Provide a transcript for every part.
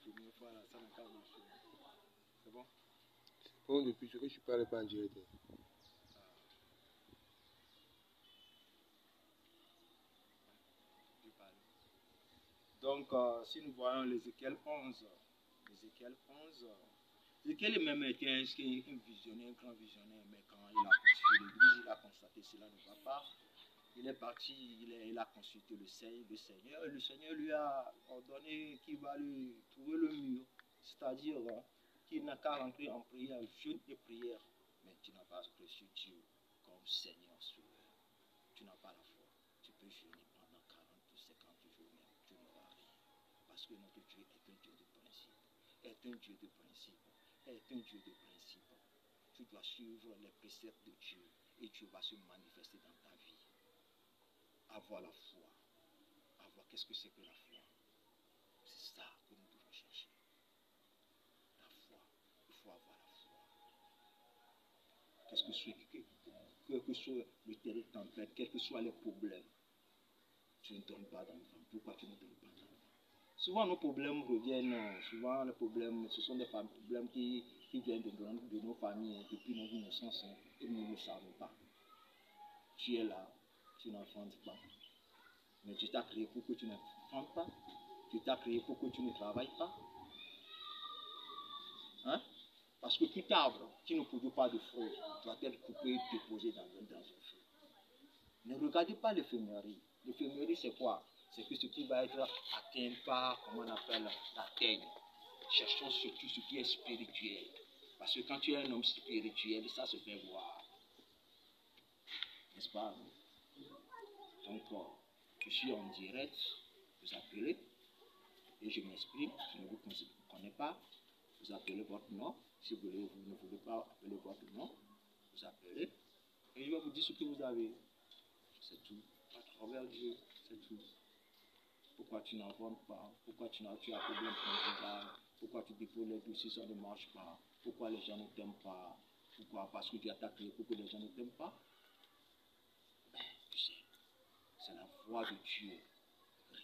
Première fois là, ça n'a pas marché. C'est bon? Bon, depuis ce que je parle pas en direct. Donc, si nous voyons l'Ézéchiel 11, Ézéchiel même était un visionnaire, un grand visionnaire, mais quand il a consulté l'église, il a constaté que cela ne va pas. Il est parti, il a consulté le Seigneur, et le Seigneur lui a ordonné qu'il va lui trouver le mur, c'est-à-dire qu'il n'a qu'à rentrer en prière, jeûne et prière. Mais tu n'as pas reçu Dieu comme Seigneur sauveur. Tu n'as pas la foi. Tu peux jeûner pendant 40 ou 50 jours même, tu n'auras rien. Parce que notre Dieu est un Dieu de principe, est un Dieu de principe, est un Dieu de principe. Tu dois suivre les préceptes de Dieu et Dieu va se manifester dans ta vie. Avoir la foi. Avoir, qu'est-ce que c'est que la foi? C'est ça que nous devons chercher. La foi. Il faut avoir la foi. Qu'est-ce que soit, quel que soit le terrain de tempête, quels que soient les problèmes, tu ne donnes pas d'enfant. Pourquoi tu ne donnes pas d'enfant? Souvent nos problèmes reviennent, souvent les problèmes, ce sont des problèmes qui viennent de nos familles depuis notre innocence et nous ne savons pas. Tu es là, tu n'enfantes pas. Mais Dieu t'a créé pour que tu n'enfantes pas. Dieu t'a créé pour que tu ne travailles pas. Hein? Parce que tout arbre qui ne produit pas de fruits doit être coupé et déposé dans un feu. Ne regardez pas l'éphémérie. L'éphémérie, c'est quoi? C'est que ce qui va être atteint par, comment on appelle, la teigne. Cherchons surtout ce qui est spirituel. Parce que quand tu es un homme spirituel, ça se fait voir. N'est-ce pas? Donc, je suis en direct, vous appelez, et je m'exprime, je ne vous connais pas, vous appelez votre nom. Si vous ne voulez pas appeler votre nom, vous appelez, et je vais vous dire ce que vous avez. C'est tout. À travers Dieu, c'est tout. Pourquoi tu n'en vends pas? Pourquoi tu as un problème conjugal? Pourquoi tu déposes les dossiers, ça ne marche pas? Pourquoi les gens ne t'aiment pas? Pourquoi? Parce que tu as créé pour que les gens ne t'aiment pas? Ben, tu sais, c'est la voix de Dieu.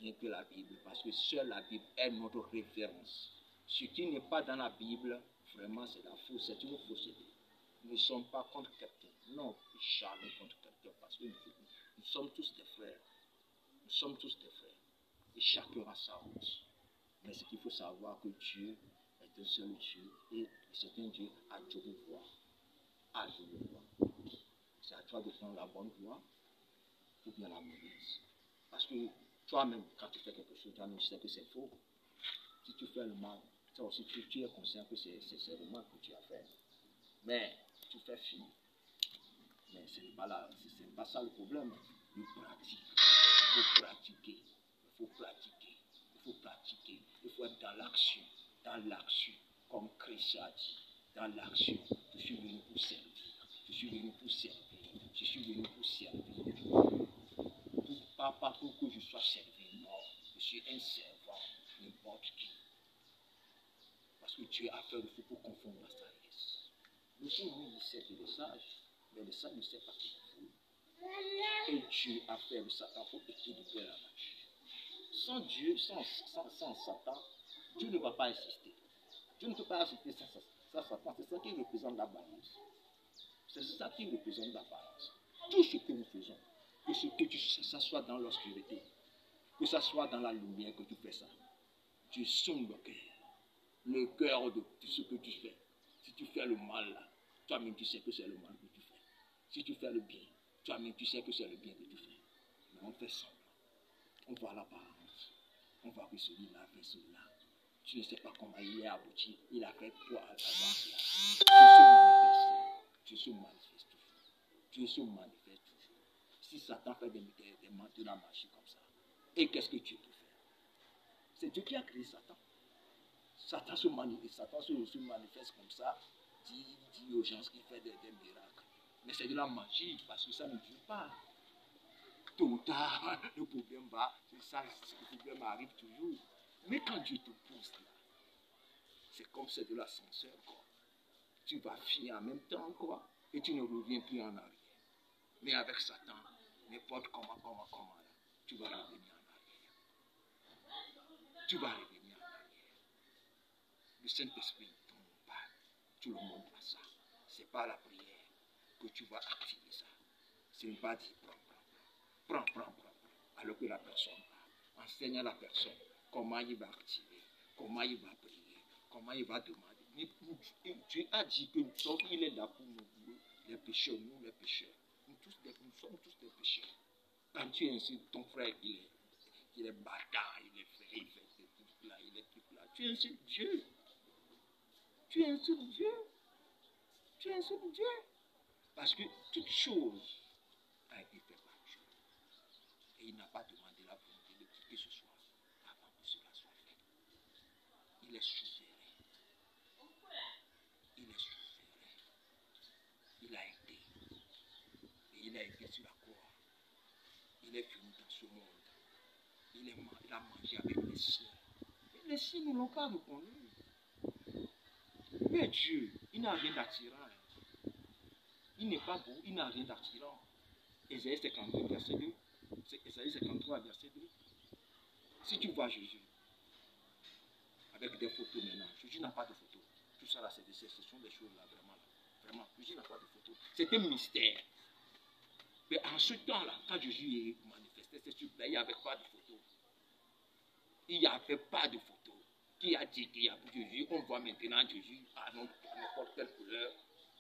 Rien que la Bible, parce que seule la Bible est notre référence. Ce qui n'est pas dans la Bible, vraiment c'est la fausse, c'est une fausseté. Nous ne sommes pas contre quelqu'un, non, jamais contre quelqu'un, parce que nous sommes tous des frères. Nous sommes tous des frères. Et chacun a sa route. Mais ce qu'il faut savoir que Dieu est un seul Dieu et c'est un Dieu à double voix. À double voix. C'est à toi de prendre la bonne voie ou bien la mauvaise. Parce que toi-même, quand tu fais quelque chose, toi-même, tu sais que c'est faux. Si tu fais le mal, toi aussi, tu es conscient que c'est le mal que tu as fait. Mais tu fais fi. Mais ce n'est pas ça le problème. Il faut pratiquer. Il faut pratiquer. Il faut pratiquer. Il faut être dans l'action. Dans l'action. Comme Christ a dit. Dans l'action. Je suis venu pour servir. Je suis venu pour servir. Je suis venu pour servir. Pas pour que je sois servi. Non. Je suis un servant. N'importe qui. Parce que Dieu a fait le feu pour confondre la sagesse. Le fou, lui, il sait qu'il est sage. Mais le sage ne sait pas qu'il est fou. Et Dieu a fait le Satan pour équilibrer la nature. Sans Dieu, sans Satan, Dieu ne va pas exister. Dieu ne peut pas exister sans Satan. C'est ça qui représente la balance. C'est ça qui représente la balance. Tout ce que nous faisons, que ça soit dans l'obscurité, que ça soit dans la lumière que tu fais ça, Dieu sonde le cœur de tout ce que tu fais. Si tu fais le mal là, toi-même tu sais que c'est le mal que tu fais. Si tu fais le bien, toi-même tu sais que c'est le bien que tu fais. Mais on fait semblant. On voit l'apparence. On voit que celui-là fait cela. Tu ne sais pas comment il est abouti. Il a fait quoi avant cela. Dieu se manifeste toujours. Dieu se manifeste toujours. Si Satan fait des de la magie comme ça, et qu'est-ce que Dieu peut faire? C'est Dieu qui a créé Satan. Satan se manifeste comme ça, dit aux gens qu'il fait des miracles. Mais c'est de la magie, parce que ça ne dure pas. Tôt ou tard, le problème va, c'est ça, le problème arrive toujours. Mais quand Dieu te pousse là, c'est comme c'est de l'ascenseur, quoi. Tu vas finir en même temps, quoi, et tu ne reviens plus en arrière. Mais avec Satan, n'importe comment, tu vas revenir en arrière. Tu vas revenir en arrière. Le Saint-Esprit ne tombe pas. Tout le monde a ça. Ce n'est pas la prière que tu vas activer ça. Ce n'est pas dire prends. Alors que la personne va. Enseigne à la personne comment il va activer, comment il va prier, comment il va demander. Dieu a dit que il est là pour nous, les pécheurs, nous les pécheurs. Nous sommes tous des pécheurs. Quand tu insultes ton frère, il est bâtard, il fait ces trucs-là, il est tout là. Tu insultes Dieu. Tu insultes Dieu. Parce que toute chose a été faite par Dieu. Et il n'a pas demandé la volonté de qui que ce soit avant que cela soit fait. Il est souverain. Il a été. Et il a été sur la croix. Il est venu dans ce monde. Il a mangé avec les siens. Mais les siens ne l'ont pas reconnu. Mais Dieu, il n'a rien d'attirant. Il n'est pas beau, il n'a rien d'attirant. Ésaïe 52, verset 2. C'est Ésaïe 53, verset 2. Si tu vois Jésus, avec des photos maintenant, Jésus n'a pas de photos. Tout ça là, ce sont des choses là, vraiment. Vraiment, Jésus n'a pas de photos. C'est un mystère. Mais en ce temps-là, quand Jésus est manifesté, c'est sûr qu'il n'y avait pas de photos. Il n'y avait pas de photos. Qui a dit qu'il y a Jésus? On voit maintenant Jésus à n'importe quelle couleur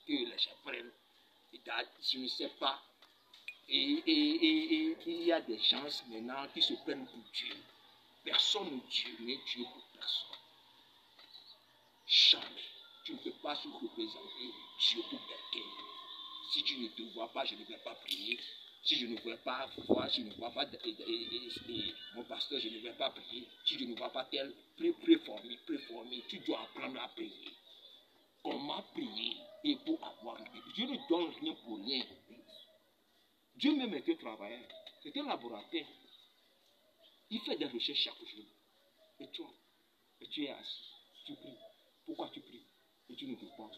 que les gens prennent. Je ne sais pas. Et il y a des gens maintenant qui se prennent pour Dieu. Personne n'est Dieu pour personne. Jamais. Tu ne peux pas se représenter Dieu pour quelqu'un. Si tu ne te vois pas, je ne vais pas prier. Si je ne vois pas je ne vois pas mon pasteur, je ne vais pas prier. Si je ne vois pas tel, préformé, tu dois apprendre à prier. Comment prier et pour avoir rien. Dieu ne donne rien pour rien. Dieu même était travailleur. C'était un laboratoire. Il fait des recherches chaque jour. Et toi, tu es assis. Tu pries. Pourquoi tu pries? Et tu ne peux pas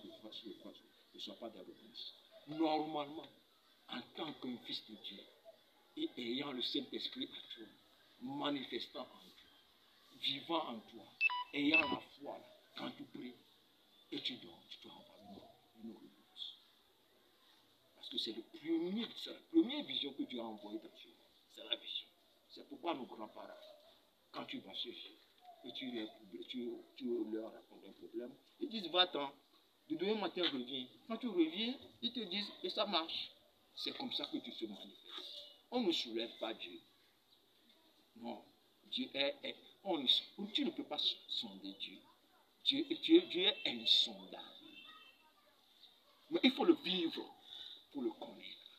ne sois pas dans le place. Normalement, en tant qu'un fils de Dieu, et ayant le Saint-Esprit en toi, manifestant en toi, vivant en toi, ayant la foi, quand tu pries, et tu dors, tu dois avoir une réponse. Parce que c'est la première vision que Dieu a envoyée dans ce monde. C'est la vision. C'est pourquoi nos grands-parents, quand tu vas chez eux, et tu leur racontes un problème, ils disent va-t'en. De demain matin, reviens. Quand tu reviens, ils te disent et ça marche. C'est comme ça que tu te manifestes. On ne soulève pas Dieu. Non. Dieu est tu ne peux pas sonder Dieu. Dieu est insondable. Mais il faut le vivre pour le connaître.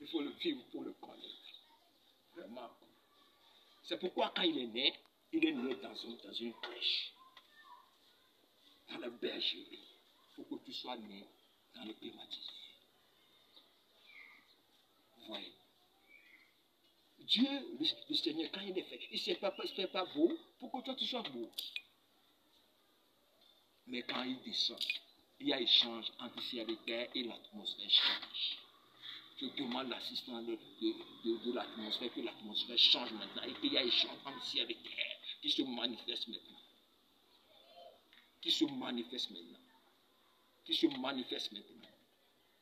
Il faut le vivre pour le connaître. Vraiment. C'est pourquoi quand il est né dans une crèche. Dans la bergerie. Il faut que tu sois né dans le climatisé. Vous voyez. Dieu, le Seigneur, quand il est fait, il ne fait pas beau pour que toi tu sois beau. Mais quand il descend, il y a échange entre ciel et terre et l'atmosphère change. Je demande l'assistance de l'atmosphère, que l'atmosphère change maintenant et qu'il y a échange entre ciel et terre qui se manifeste maintenant. Qui se manifeste maintenant.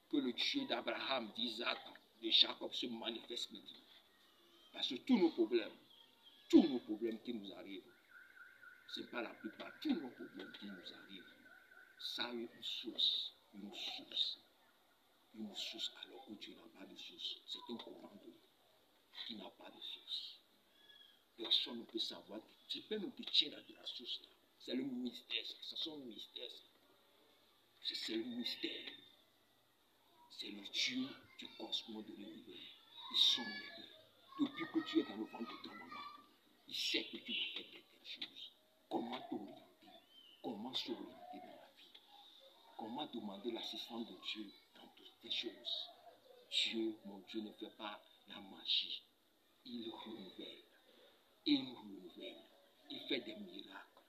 Que le Dieu d'Abraham, d'Isaac, de Jacob se manifeste maintenant. Parce que tous nos problèmes qui nous arrivent, ce n'est pas la plupart, tous nos problèmes qui nous arrivent, ça a une source alors que Dieu n'a pas de source. C'est un courant d'eau qui n'a pas de source. Personne ne peut savoir. Tu peux me détient de la source là. C'est le mystère, ça sont le mystère. C'est le mystère. C'est le Dieu du cosmos de l'univers. Ils sont là. Depuis que tu es dans le ventre de ta maman, il sait que tu vas faire telle chose. Comment t'orienter? Comment s'orienter dans la vie? Comment demander l'assistance de Dieu dans toutes ces choses? Dieu, mon Dieu, ne fait pas la magie. Il renouvelle. Il fait des miracles.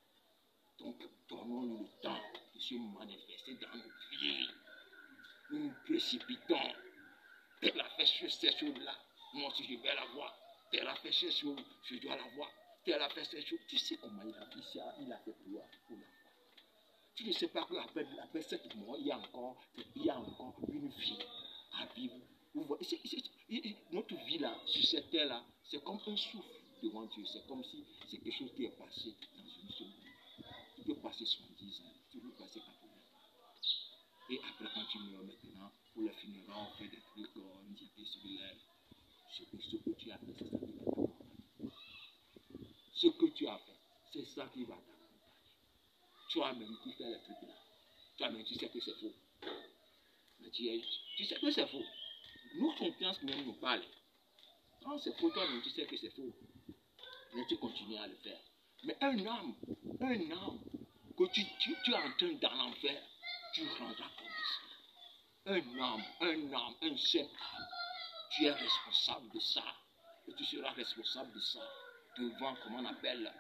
Donc, donnons-nous le temps de se manifester dans nos vies. Nous nous précipitons. La fête fait cette chose-là. Moi aussi, je vais la voir. Tel a fait cette chose, je dois la voir. Tel a fait cette chose. Tu sais comment il a fait pour la voir. Tu ne sais pas qu'après cette mort, il y a encore une vie à vivre. Vous voyez, notre vie là, sur cette terre là, c'est comme un souffle devant Dieu. C'est comme si c'est quelque chose qui est passé dans une seconde. Tu peux passer 70 ans, tu peux passer 80 ans. Et après, quand tu meurs maintenant, pour le funérailles, on fait des trucs, on dit que ce que tu as fait, c'est ça qui va t'accompagner. Ce que tu as fait, c'est ça qui va t'accompagner. Toi-même qui fais les trucs là. Toi-même, tu sais que c'est faux. Mais tu sais que c'est faux. Nos consciences même nous parlent. Non, c'est faux, toi-même, tu sais que c'est faux. Mais tu continues à le faire. Mais un âme que tu es en train dans l'enfer, tu rendras comme ça. Un seul âme, tu es responsable de ça. Et tu seras responsable de ça devant, comment on appelle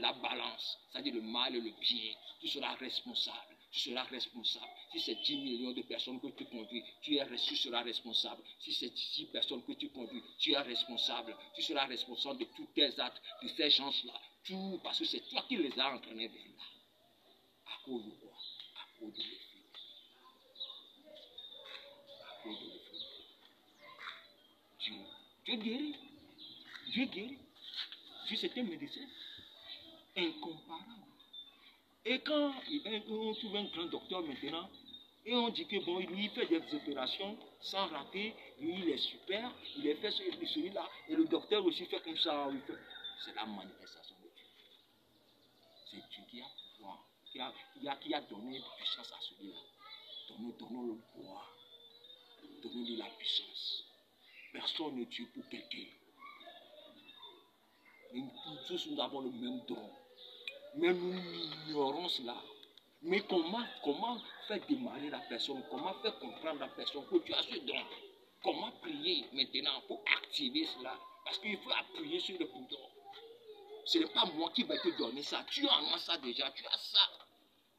la balance, c'est-à-dire le mal et le bien. Tu seras responsable. Tu seras responsable. Si c'est 10 millions de personnes que tu conduis, tu seras responsable. Si c'est 10 personnes que tu conduis, tu es responsable. Tu seras responsable de tous tes actes, de ces gens-là. Tout, parce que c'est toi qui les as entraînés vers là. À cause de quoi? À cause de l'effet. À cause de l'effet. Dieu guérit. Dieu guérit. Dieu, c'est un médecin incomparable. Et quand on trouve un grand docteur maintenant, et on dit que bon, lui, il fait des opérations sans rater, lui, il est super, il est fait celui-là, et le docteur aussi fait comme ça. C'est la manifestation de Dieu. C'est Dieu qui a pouvoir, qui a donné puissance à celui-là. Donnons le pouvoir, donnons-lui la puissance. Personne ne tue pour quelqu'un. Nous tous, nous avons le même don. Mais nous ignorons cela. Mais comment faire démarrer la personne? Comment faire comprendre à la personne que tu as ce don? Comment prier maintenant pour activer cela? Parce qu'il faut appuyer sur le bouton. Ce n'est pas moi qui vais te donner ça. Tu en as ça déjà. Tu as ça.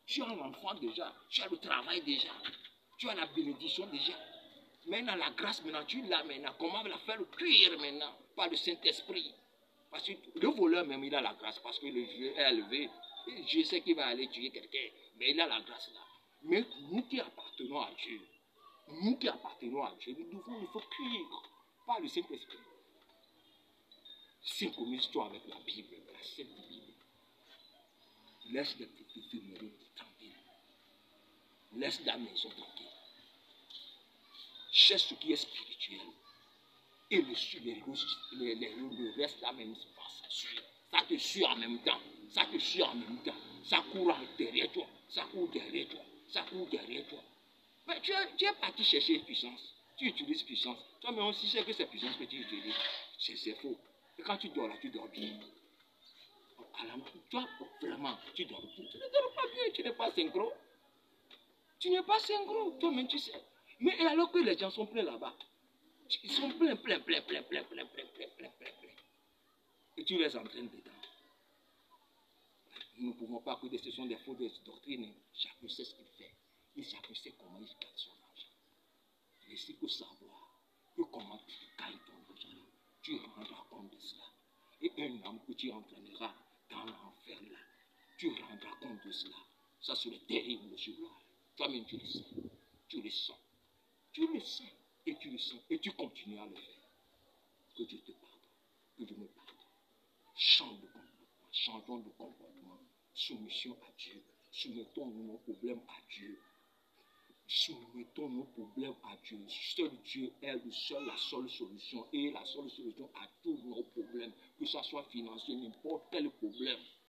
Tu as l'enfant déjà. Tu as le travail déjà. Tu as la bénédiction déjà. Maintenant, la grâce, maintenant, tu l'as maintenant. Comment la faire cuire maintenant? Par le Saint-Esprit. Parce que le voleur même, il a la grâce. Parce que le Dieu est élevé. Je sais qu'il va aller tuer quelqu'un. Mais il a la grâce là. Mais nous qui appartenons à Dieu, nous devons cuire par le Saint-Esprit. Synchronise-toi avec la Bible, la Sainte Bible. Laisse les petites demeures tranquilles. Laisse la maison tranquille. Cherche ce qui est spirituel. Et le reste là même se passe. Ça te suit en même temps. Ça te suit en même temps. Ça court derrière toi. Ça court derrière toi. Ça court derrière toi. Mais tu es parti chercher puissance. Tu utilises puissance. Toi-même aussi, c'est que c'est puissance que tu utilises. C'est faux. Et quand tu dors là, tu dors bien. Toi, vraiment, tu dors bien. Tu ne dors pas bien. Tu n'es pas synchro. Tu n'es pas synchro. Toi-même, tu sais. Mais alors que les gens sont pleins là-bas. Ils sont pleins. Et tu les entraînes dedans. Nous ne pouvons pas que ce sont des fausses doctrines. Chacun sait ce qu'il fait. Et chacun sait comment il gagne son argent. Mais c'est que savoir que comment tu gagnes ton argent, tu rendras compte de cela. Et un homme que tu entraîneras dans l'enfer là, tu rendras compte de cela. Ça serait terrible celui-là. Toi-même tu le sais. Tu le sens. Tu le sais. Et tu le sens. Et tu continues à le faire. Que Dieu te pardonne. Que Dieu me pardonne. Changeons de comportement. Soumission à Dieu. Soumettons nos problèmes à Dieu. Soumettons nos problèmes à Dieu. Seul Dieu est la seule solution. Et la seule solution à tous nos problèmes. Que ce soit financier, n'importe quel problème.